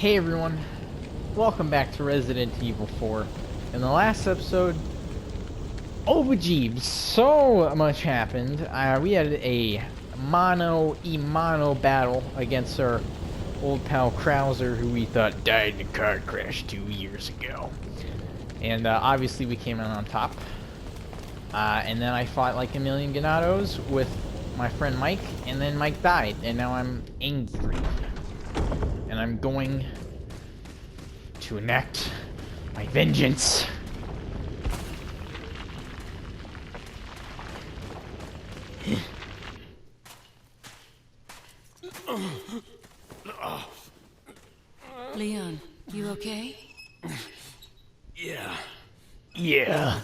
Hey everyone, welcome back to Resident Evil 4. In the last episode, oh jeebs, so much happened. We had a mano-a-mano battle against our old pal Krauser, who we thought died in a car crash 2 years ago. And obviously we came out on top. And then I fought like a million ganados with my friend Mike, and then Mike died, and now I'm angry. And I'm going to enact my vengeance. Leon, you okay? Yeah. Yeah.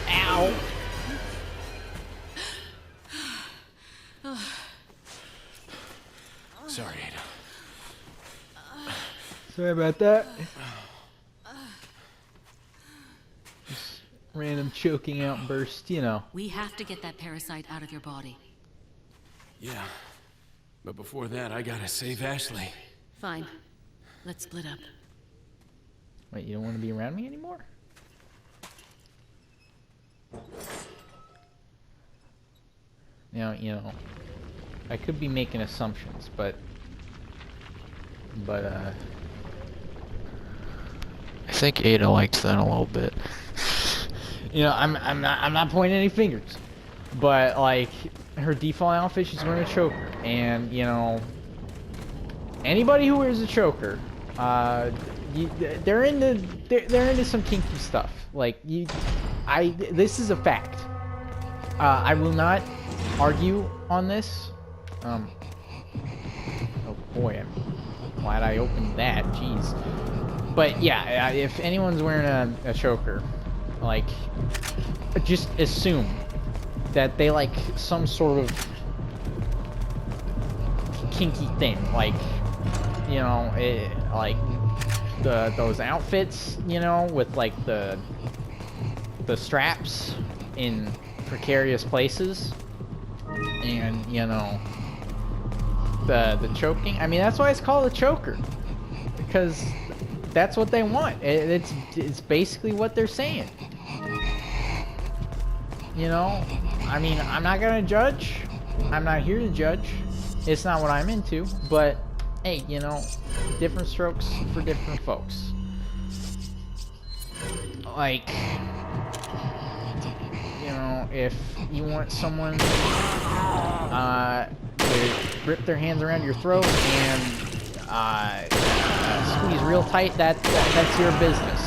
Ow. Sorry, Ada. Sorry about that. Just random choking outburst, you know. We have to get that parasite out of your body. Yeah. But before that, I gotta save Ashley. Fine. Let's split up. Wait, you don't want to be around me anymore? Now, you know, I could be making assumptions, but I think Ada likes that a little bit. You know, I'm not pointing any fingers, but like her default outfit, she's wearing a choker, and you know, anybody who wears a choker, they're into some kinky stuff. Like this is a fact. I will not argue on this. Oh boy, I'm glad I opened that. Jeez. But yeah, if anyone's wearing a choker, like, just assume that they like some sort of kinky thing. Like, you know, like those outfits, you know, with like the straps in precarious places, and you know, the choking. I mean, that's why it's called a choker, because that's what they want. It's basically what they're saying. You know, I mean, I'm not gonna judge. I'm not here to judge. It's not what I'm into. But hey, you know, different strokes for different folks. Like, you know, if you want someone to grip their hands around your throat and squeeze real tight, that's your business.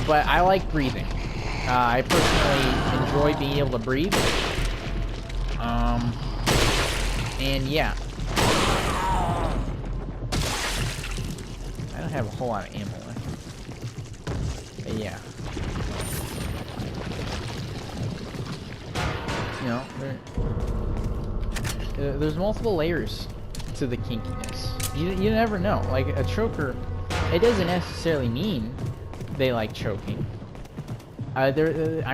But I like breathing. I personally enjoy being able to breathe. And yeah. I don't have a whole lot of ammo left. But yeah. You know, there's multiple layers to the kinkiness. You never know. Like, a choker, it doesn't necessarily mean they like choking. I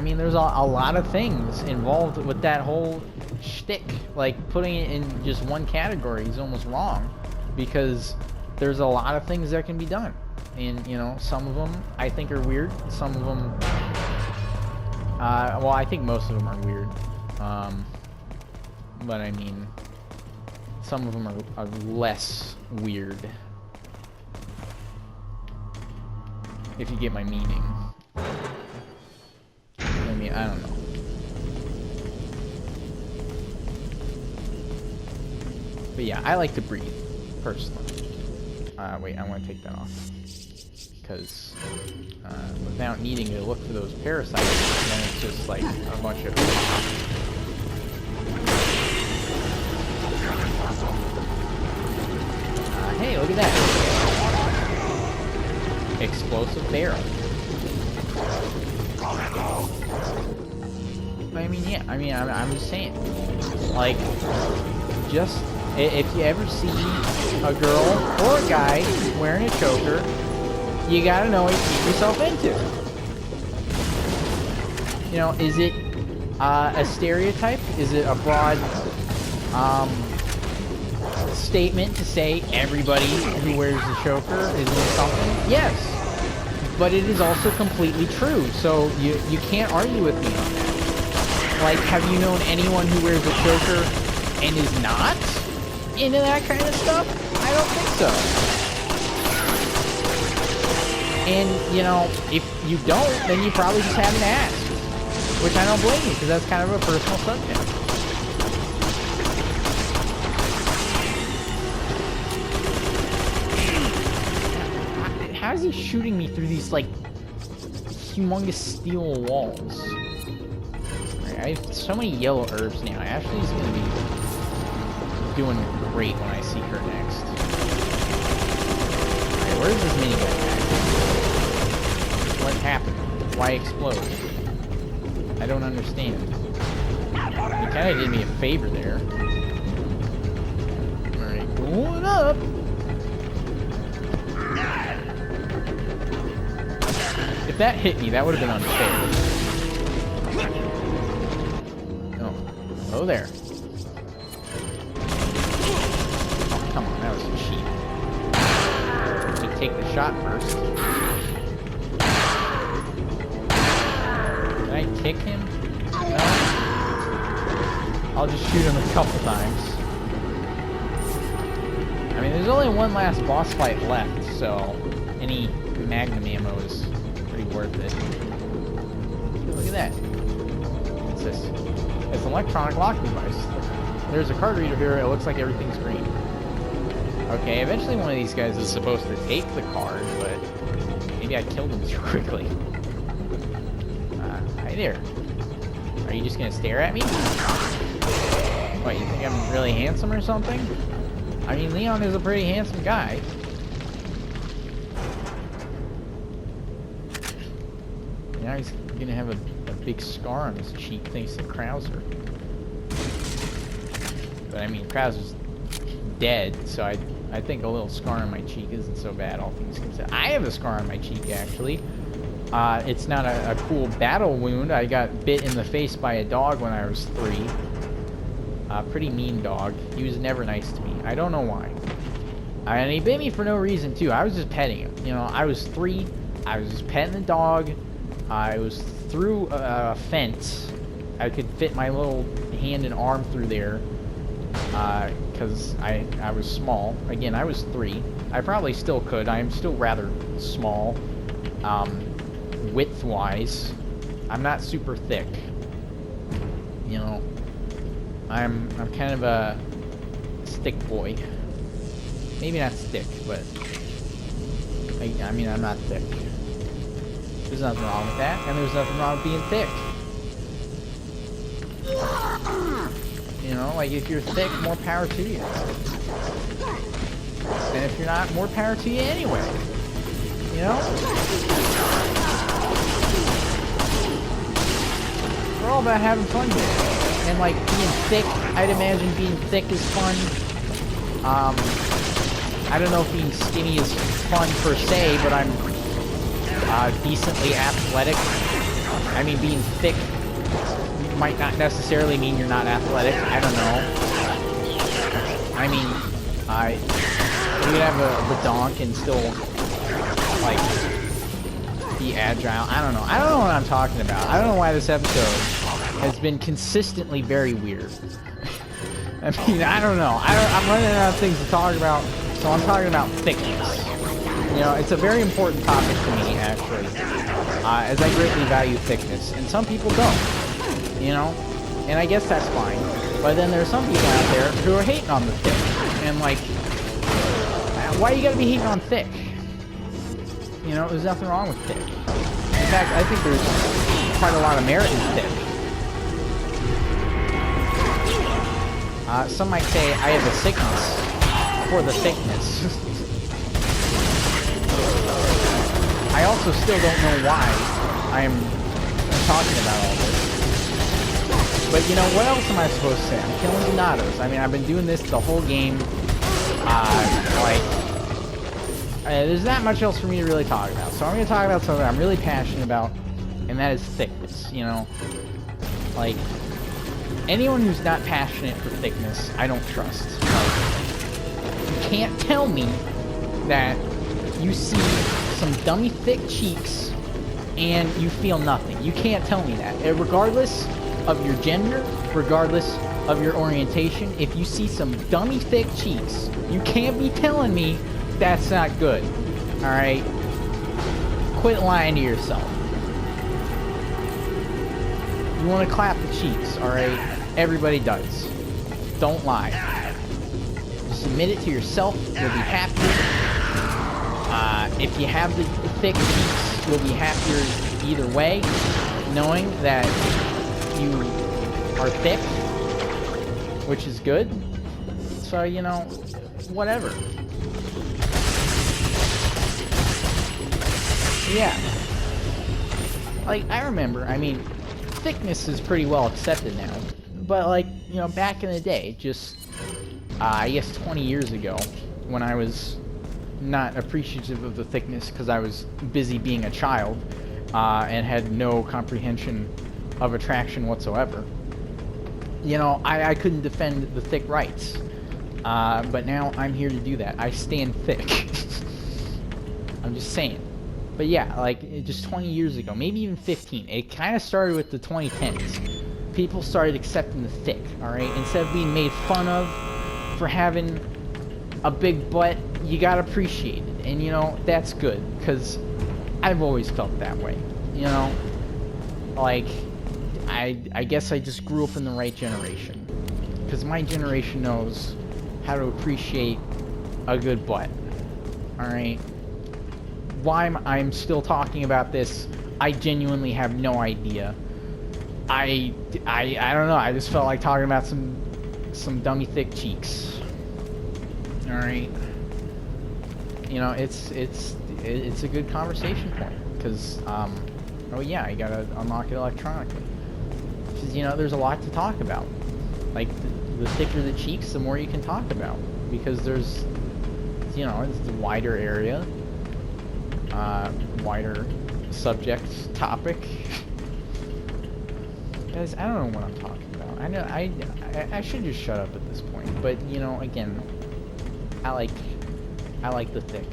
mean, there's a lot of things involved with that whole shtick. Like, putting it in just one category is almost wrong, because there's a lot of things that can be done. And, you know, some of them I think are weird. Some of them, well, I think most of them are weird. But I mean, some of them are less weird, if you get my meaning. I mean, I don't know. But yeah, I like to breathe, personally. Wait, I want to take that off. Because without needing to look for those parasites, then it's just like a bunch of... hey, look at that. Explosive barrel. I mean, yeah. I mean, I'm just saying. Like, just if you ever see a girl or a guy wearing a choker, you gotta know what you get yourself into. You know, is it a stereotype? Is it a broad statement to say everybody who wears a choker is into something? Yes. But it is also completely true, so you can't argue with me on that. Like, have you known anyone who wears a choker and is not into that kind of stuff? I don't think so. And, you know, if you don't, then you probably just haven't asked. Which I don't blame you, because that's kind of a personal subject. How is he shooting me through these, like, humongous steel walls? Right, I have so many yellow herbs now. Ashley's going to be doing great when I see her next. Alright, where's this minigun at? What happened? Why explode? I don't understand. You kind of did me a favor there. Alright, going up! If that hit me, that would have been unfair. Oh. Oh, there. Oh, come on, that was cheap. Let me take the shot first. Can I kick him? No? I'll just shoot him a couple times. I mean, there's only one last boss fight left, so any magnum ammo is pretty worth it. Look at that. What's this? It's an electronic lock device. There's a card reader here. It looks like everything's green. Okay, eventually one of these guys is supposed to take the card, but maybe I killed him too quickly. Hi there. Are you just gonna stare at me? What, you think I'm really handsome or something? I mean, Leon is a pretty handsome guy. Now he's gonna have a big scar on his cheek thanks to Krauser. But I mean, Krauser's dead, so I think a little scar on my cheek isn't so bad, all things considered. I have a scar on my cheek, actually. It's not a cool battle wound. I got bit in the face by a dog when I was 3. Pretty mean dog. He was never nice to me. I don't know why. And he bit me for no reason, too. I was just petting him. You know, I was 3. I was just petting the dog. I was through a fence. I could fit my little hand and arm through there. Because I was small. Again, I was 3. I probably still could. I am still rather small. Width-wise. I'm not super thick. You know. I'm kind of a stick boy. Maybe not stick, but I mean, I'm not thick. There's nothing wrong with that, and there's nothing wrong with being thick. You know, like, if you're thick, more power to you. And if you're not, more power to you anyway. You know? We're all about having fun here. And, like, being thick, I'd imagine being thick is fun. I don't know if being skinny is fun per se, but I'm decently athletic. I mean, being thick might not necessarily mean you're not athletic. I don't know. I mean, you could have a badonk and still, like, be agile. I don't know. I don't know what I'm talking about. I don't know why this episode has been consistently very weird. I mean, I don't know. I'm running out of things to talk about, so I'm talking about thickness. You know, it's a very important topic to me, actually, as I greatly value thickness, and some people don't, you know, and I guess that's fine. But then there's some people out there who are hating on the thick, and like, why you gotta be hating on thick? You know, there's nothing wrong with thick. In fact, I think there's quite a lot of merit in thick. Some might say I have a sickness for the thickness. I also still don't know why I'm talking about all this. But you know, what else am I supposed to say? I'm killing Donatos. I mean, I've been doing this the whole game. There's not much else for me to really talk about. So I'm going to talk about something I'm really passionate about, and that is thickness, you know? Like, anyone who's not passionate for thickness, I don't trust. Like, you can't tell me that you see some dummy thick cheeks and you feel nothing. You can't tell me that. Regardless of your gender, regardless of your orientation, if you see some dummy thick cheeks, you can't be telling me that's not good. Alright? Quit lying to yourself. You want to clap the cheeks, alright? Everybody does. Don't lie. Just admit it to yourself. You'll be happier. If you have the thick cheeks, you'll be happier either way, knowing that you are thick, which is good. So, you know, whatever. Yeah. Like, I remember, I mean, thickness is pretty well accepted now. But, like, you know, back in the day, just, I guess 20 years ago, when I was not appreciative of the thickness because I was busy being a child, and had no comprehension of attraction whatsoever, you know, I couldn't defend the thick rights. But now I'm here to do that. I stand thick. I'm just saying. But yeah, like, just 20 years ago, maybe even 15, it kind of started with the 2010s. People started accepting the thick, alright? Instead of being made fun of for having a big butt, you gotta appreciate it. And, you know, that's good, because I've always felt that way, you know? Like, I guess I just grew up in the right generation. Because my generation knows how to appreciate a good butt, alright? Why I'm still talking about this, I genuinely have no idea. I don't know, I just felt like talking about some dummy thick cheeks. Alright. You know, it's a good conversation point, because, oh yeah, you gotta unlock it electronically. Because, you know, there's a lot to talk about. Like, the thicker the cheeks, the more you can talk about. Because there's, you know, it's the wider area. Wider subject topic. Guys, I don't know what I'm talking about. I know I should just shut up at this point. But, you know, again, I like the thick.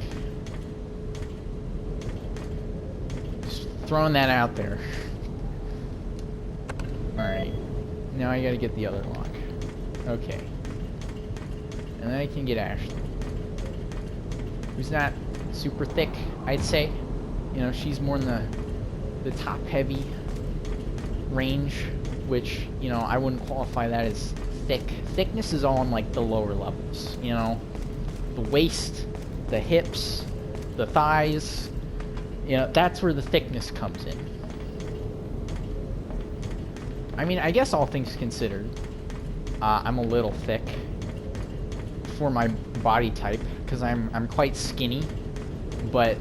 Just throwing that out there. Alright. Now I gotta get the other lock. Okay. And then I can get Ashley. Who's not super thick, I'd say. You know, she's more in the top-heavy range, which, you know, I wouldn't qualify that as thick. Thickness is all in, like, the lower levels, you know? The waist, the hips, the thighs, you know, that's where the thickness comes in. I mean, I guess all things considered, I'm a little thick for my body type, because I'm quite skinny, but,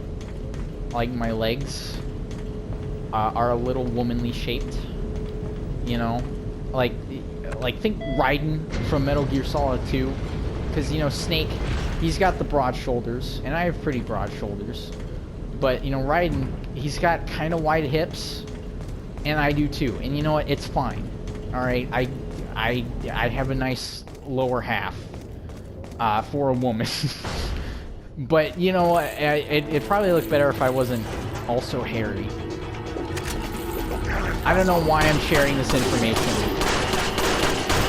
like, my legs are a little womanly shaped, you know? Like think Raiden from Metal Gear Solid 2, because, you know, Snake, he's got the broad shoulders, and I have pretty broad shoulders, but, you know, Raiden, he's got kind of wide hips, and I do too, and you know what, it's fine, alright? I have a nice lower half, for a woman. But, you know what, it'd probably look better if I wasn't also hairy. I don't know why I'm sharing this information.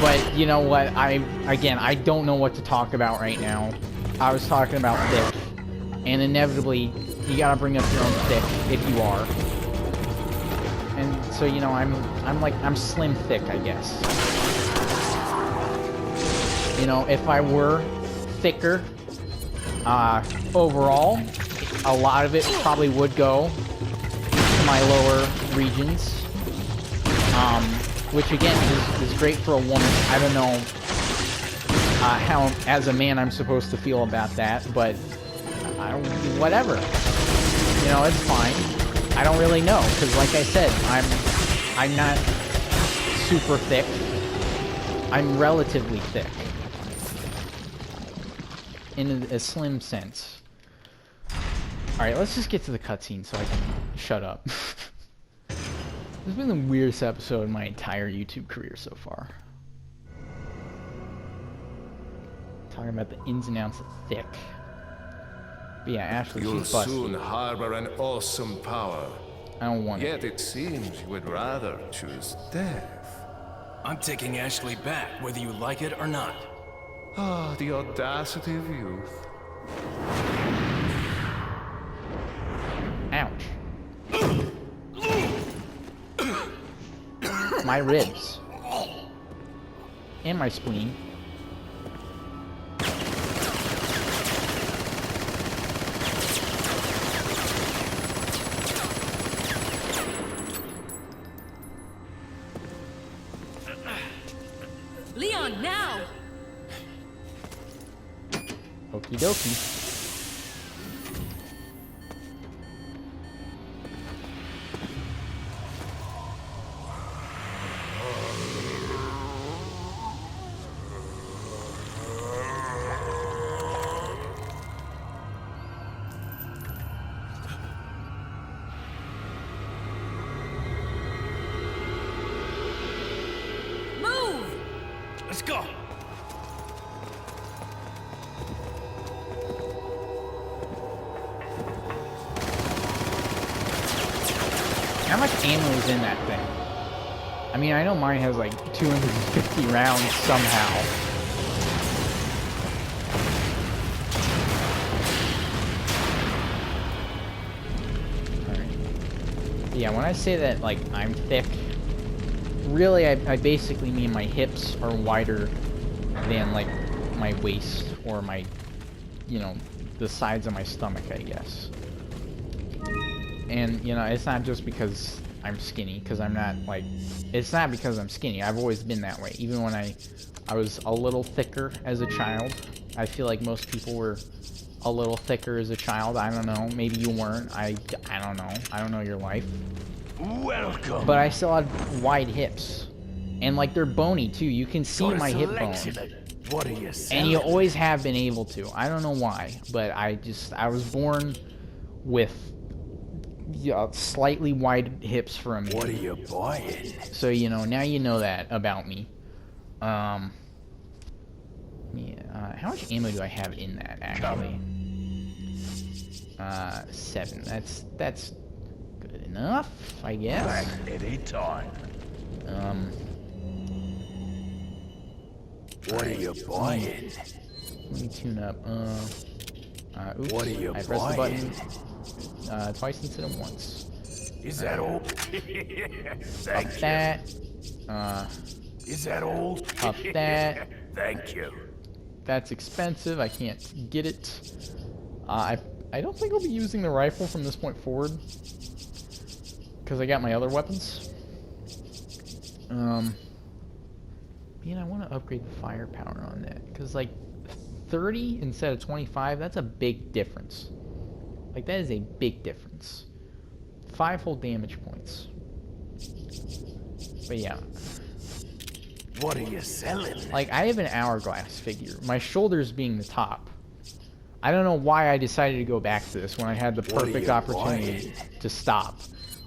But, you know what, I don't know what to talk about right now. I was talking about thick. And inevitably, you gotta bring up your own thick, if you are. And so, you know, I'm slim thick, I guess. You know, if I were thicker, overall, a lot of it probably would go to my lower regions, which again is great for a woman. I don't know how, as a man, I'm supposed to feel about that, but whatever. You know, it's fine. I don't really know, because like I said, I'm not super thick. I'm relatively thick. In a slim sense. Alright, let's just get to the cutscene so I can shut up. This has been the weirdest episode in my entire YouTube career so far. Talking about the ins and outs of thick. But yeah, Ashley, You'll she's busted. soon harbor an awesome power. I don't want Yet it. it seems you would rather choose death. I'm taking Ashley back, whether you like it or not. Ah, the audacity of youth. Ouch. My ribs. And my spleen. Leon, now! Okie dokie. Move! Let's go! How much ammo is in that thing? I mean, I know mine has like 250 rounds somehow. Alright. Yeah, when I say that, like, I'm thick, really, I basically mean my hips are wider than, like, my waist or my, you know, the sides of my stomach, I guess. And, you know, it's not just because I'm skinny, because I'm not, like, it's not because I'm skinny. I've always been that way. Even when I was a little thicker as a child. I feel like most people were a little thicker as a child. I don't know. Maybe you weren't. I don't know. I don't know your life. Welcome! But I still had wide hips. And, like, they're bony, too. You can see my hip bone. What are you And you always have been able to. I don't know why, but I was born with slightly wide hips for a man. What are you buying? So, you know, now you know that about me. Yeah, how much ammo do I have in that, actually? 7. That's good enough, I guess. Any time. What are you buying? Let me tune up. Oops. What are you I pressed the buying? button twice instead of once. Is that all? Up Thank that. Is that all? Up that. Thank you. That's expensive. I can't get it. I don't think I'll be using the rifle from this point forward, because I got my other weapons. Man, I want to upgrade the firepower on that, because like 30 instead of 25, that's a big difference. Like, that is a big difference. 5 whole damage points. But yeah. What are you selling? Like, I have an hourglass figure. My shoulders being the top. I don't know why I decided to go back to this when I had the perfect opportunity to stop.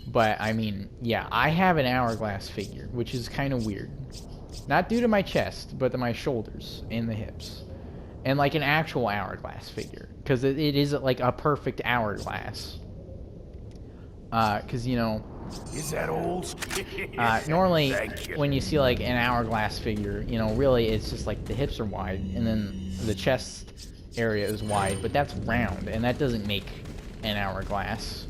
But, I mean, yeah, I have an hourglass figure, which is kind of weird. Not due to my chest, but to my shoulders and the hips. And, like, an actual hourglass figure. Because it is, like, a perfect hourglass. Because, you know... Is that old? Normally, when you see, like, an hourglass figure, you know, really, it's just, like, the hips are wide, and then the chest area is wide, but that's round, and that doesn't make an hourglass.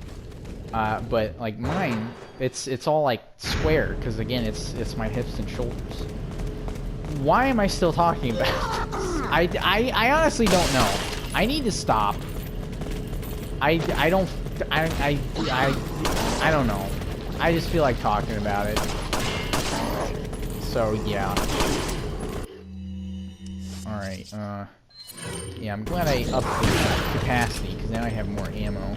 But, like, mine, it's all, like, square, because, again, it's my hips and shoulders. Why am I still talking about this? I honestly don't know. I need to stop. I don't know. I just feel like talking about it. So, yeah. Alright, yeah, I'm glad I upped the capacity, because now I have more ammo.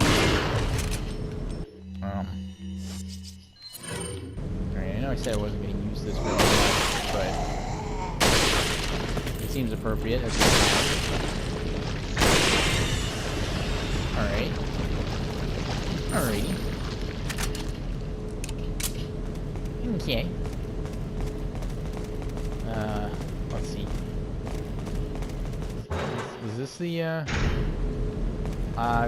Alright, I know I said I wasn't going to use this very much, but it seems appropriate as well. Alright. Alrighty. Okay. Let's see. Is this the,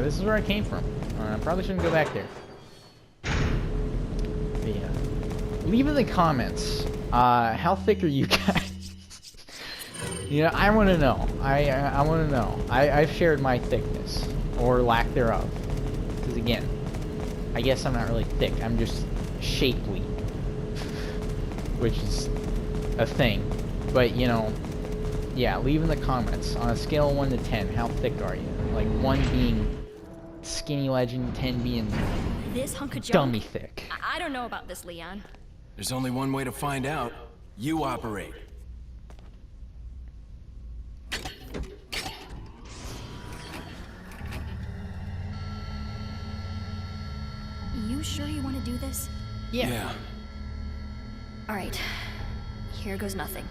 this is where I came from. I probably shouldn't go back there. But yeah. Leave in the comments, how thick are you guys? You know, I want to know. I want to know. I've shared my thickness, or lack thereof. Because again, I guess I'm not really thick. I'm just shapely. Which is a thing. But, you know, yeah, leave in the comments. On a scale of 1 to 10, how thick are you? Like, 1 being skinny legend, 10 being This hunk of junk. dummy thick. I don't know about this, Leon. There's only one way to find out. You operate. You sure you want to do this? Yeah. All right. Here goes nothing.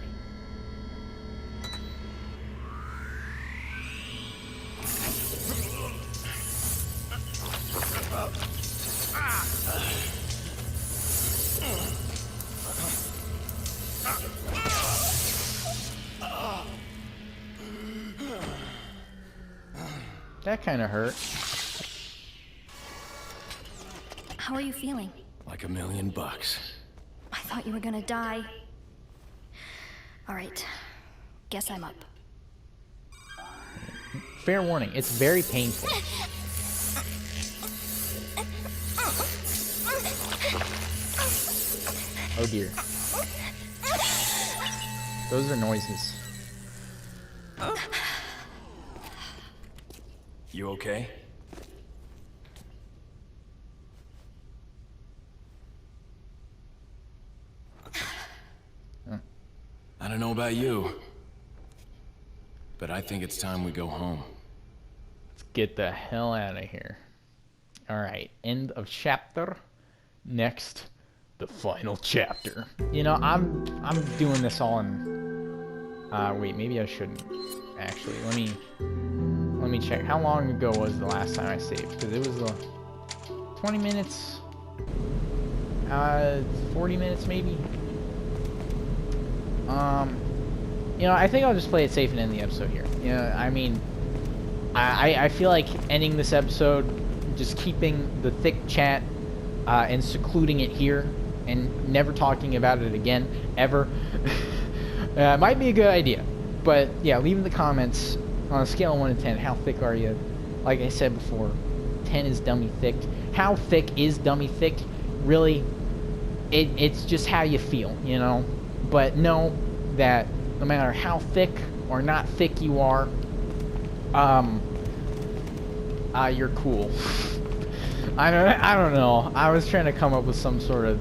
That kind of hurt. How are you feeling? Like $1,000,000. I thought you were gonna die. All right. Guess I'm up. Fair warning, it's very painful. Oh dear. Those are noises. You okay? I don't know about you, but I think it's time we go home. Let's get the hell out of here. Alright, end of chapter. Next, the final chapter. You know, I'm doing this all in... wait, maybe I shouldn't. Actually, let me check. How long ago was the last time I saved? Because it was 20 minutes. 40 minutes maybe. You know, I think I'll just play it safe and end the episode here. You know, I mean, I feel like ending this episode, just keeping the thick chat, and secluding it here, and never talking about it again, ever, might be a good idea. But, yeah, leave in the comments, on a scale of 1 to 10, how thick are you? Like I said before, 10 is dummy thick. How thick is dummy thick? Really, it's just how you feel, you know? But know that no matter how thick or not thick you are, you're cool. I don't know. I was trying to come up with some sort of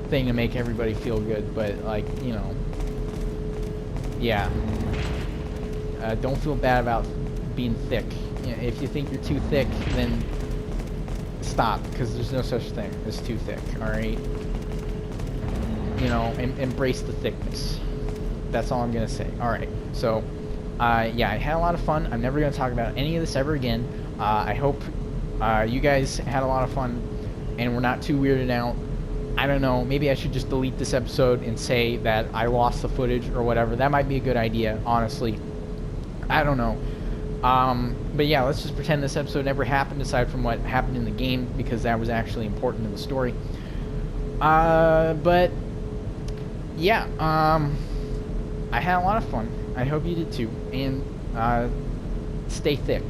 thing to make everybody feel good, but like, you know, yeah. Don't feel bad about being thick. You know, if you think you're too thick, then stop, because there's no such thing as too thick. All right. You know, embrace the thickness. That's all I'm gonna say. All right. So, yeah, I had a lot of fun. I'm never gonna talk about any of this ever again. I hope you guys had a lot of fun and we're not too weirded out. I don't know. Maybe I should just delete this episode and say that I lost the footage or whatever. That might be a good idea, honestly. I don't know. But yeah, let's just pretend this episode never happened aside from what happened in the game, because that was actually important to the story. But yeah, I had a lot of fun. I hope you did too. And stay thick.